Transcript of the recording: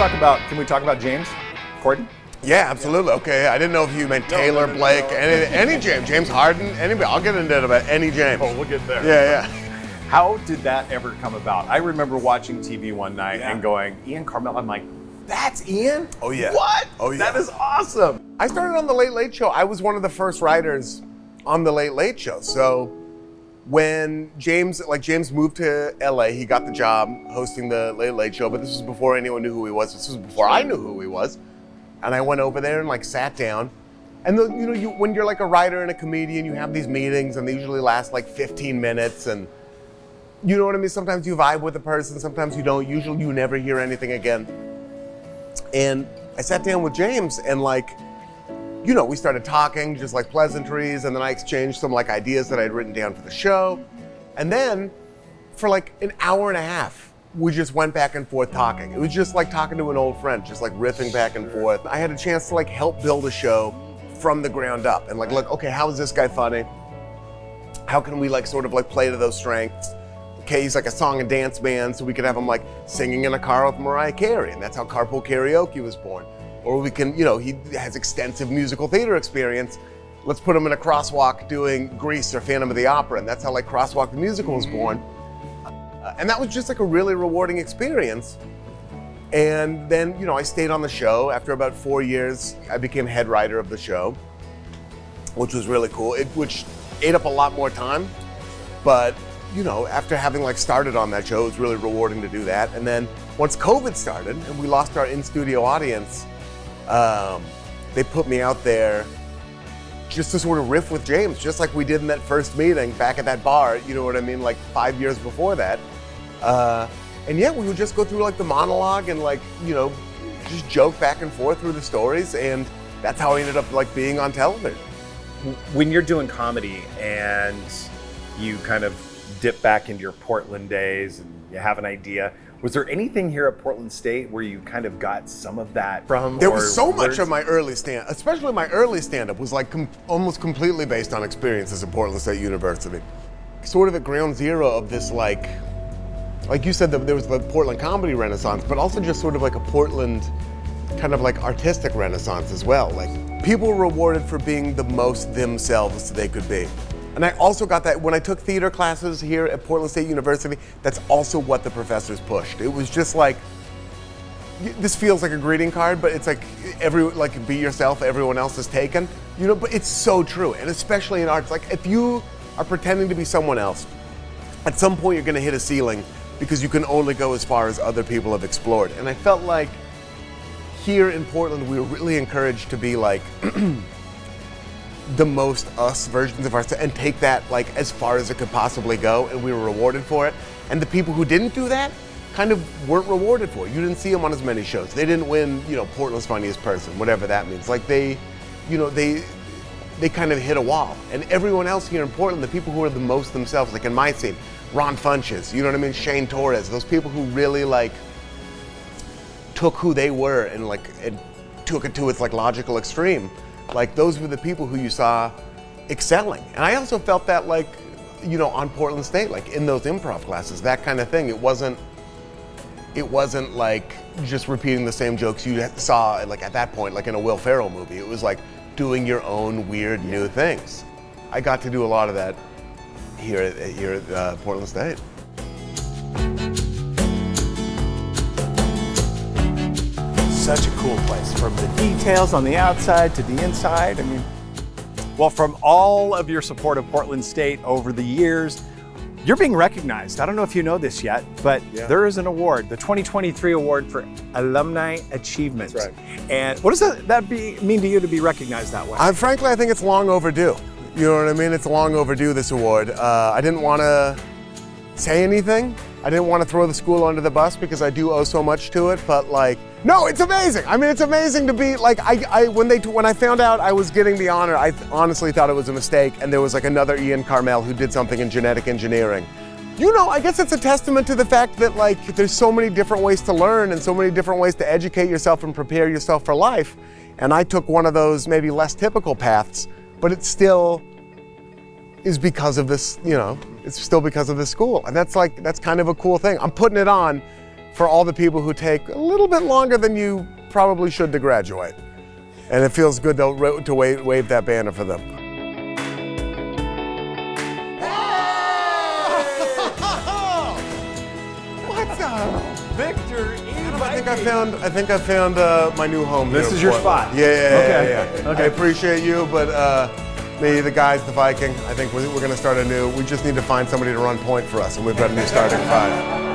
Can we talk about James Corden? Yeah, absolutely. Okay, I didn't know if you meant Taylor, Blake, any James, James Harden, anybody. I'll get into it about any James. Oh, we'll get there. Yeah. How did that ever come about? I remember watching TV one night and going, Ian Karmel. I'm like, that's Ian? Oh yeah. What? Oh yeah. That is awesome. I started on the Late Late Show. I was one of the first writers on the Late Late Show. So when James moved to LA, he got the job hosting the Late Late Show, but this was before anyone knew who he was. This was before I knew who he was. And I went over there and sat down. And when you're like a writer and a comedian, you have these meetings and they usually last like 15 minutes and you know what I mean? Sometimes you vibe with a person, sometimes you don't. Usually you never hear anything again. And I sat down with James and we started talking, just like pleasantries, and then I exchanged some ideas that I'd written down for the show. And then for an hour and a half, we just went back and forth talking. It was just like talking to an old friend, just riffing back and forth. I had a chance to help build a show from the ground up and look, okay, how is this guy funny? How can we play to those strengths? Okay, he's a song and dance band, so we could have him singing in a car with Mariah Carey, and that's how Carpool Karaoke was born. Or we can, he has extensive musical theater experience. Let's put him in a crosswalk doing Grease or Phantom of the Opera, and that's how Crosswalk the Musical was born. And that was just a really rewarding experience. And then, I stayed on the show. After about 4 years, I became head writer of the show, which was really cool, which ate up a lot more time. But, after having started on that show, it was really rewarding to do that. And then once COVID started and we lost our in-studio audience, they put me out there just to sort of riff with James, just like we did in that first meeting back at that bar, you know what I mean, 5 years before that. And yeah, we would just go through the monologue and just joke back and forth through the stories, and that's how I ended up being on television. When you're doing comedy and you kind of dip back into your Portland days and you have an idea, was there anything here at Portland State where you kind of got some of that from? There was so much of my early especially my early stand-up was almost completely based on experiences at Portland State University. Sort of at ground zero of this like you said, there was the Portland comedy renaissance, but also just sort of a Portland kind of artistic renaissance as well. People were rewarded for being the most themselves they could be. And I also got that when I took theater classes here at Portland State University, that's also what the professors pushed. It was just this feels like a greeting card, but it's be yourself, everyone else is taken. But it's so true. And especially in arts, if you are pretending to be someone else, at some point you're gonna hit a ceiling because you can only go as far as other people have explored. And I felt here in Portland, we were really encouraged to be the most us versions of ourselves and take that as far as it could possibly go, and we were rewarded for it. And the people who didn't do that kind of weren't rewarded for it. You didn't see them on as many shows. They didn't win, Portland's funniest person, whatever that means. They kind of hit a wall. And everyone else here in Portland, the people who are the most themselves, in my scene, Ron Funches, you know what I mean, Shane Torres, those people who really took who they were and and took it to its logical extreme. Those were the people who you saw excelling. And I also felt that on Portland State, in those improv classes, that kind of thing. It wasn't just repeating the same jokes you saw at that point, in a Will Ferrell movie. It was doing your own weird new things. I got to do a lot of that here at Portland State. Such a cool place, from the details on the outside to the inside. Well, from all of your support of Portland State over the years, you're being recognized. I don't know if you know this yet, but there is an award, the 2023 Award for Alumni Achievement. That's right. And what does that mean to you to be recognized that way? Frankly, I think it's long overdue. You know what I mean? It's long overdue, this award. I didn't want to say anything. I didn't want to throw the school under the bus because I do owe so much to it, but no, it's amazing. It's amazing to be when I found out I was getting the honor, I honestly thought it was a mistake, and there was another Ian Karmel who did something in genetic engineering. I guess it's a testament to the fact that there's so many different ways to learn and so many different ways to educate yourself and prepare yourself for life. And I took one of those maybe less typical paths, but it still is because of this, it's still because of this school. And that's kind of a cool thing. I'm putting it on for all the people who take a little bit longer than you probably should to graduate. And it feels good to wave that banner for them. What's up? Victor, I think I found my new home. This here is in your Portland. spot. Yeah. Okay. I appreciate you, but me, the guys, the Viking, I think we're going to start anew. We just need to find somebody to run point for us, and we've got a new starting five.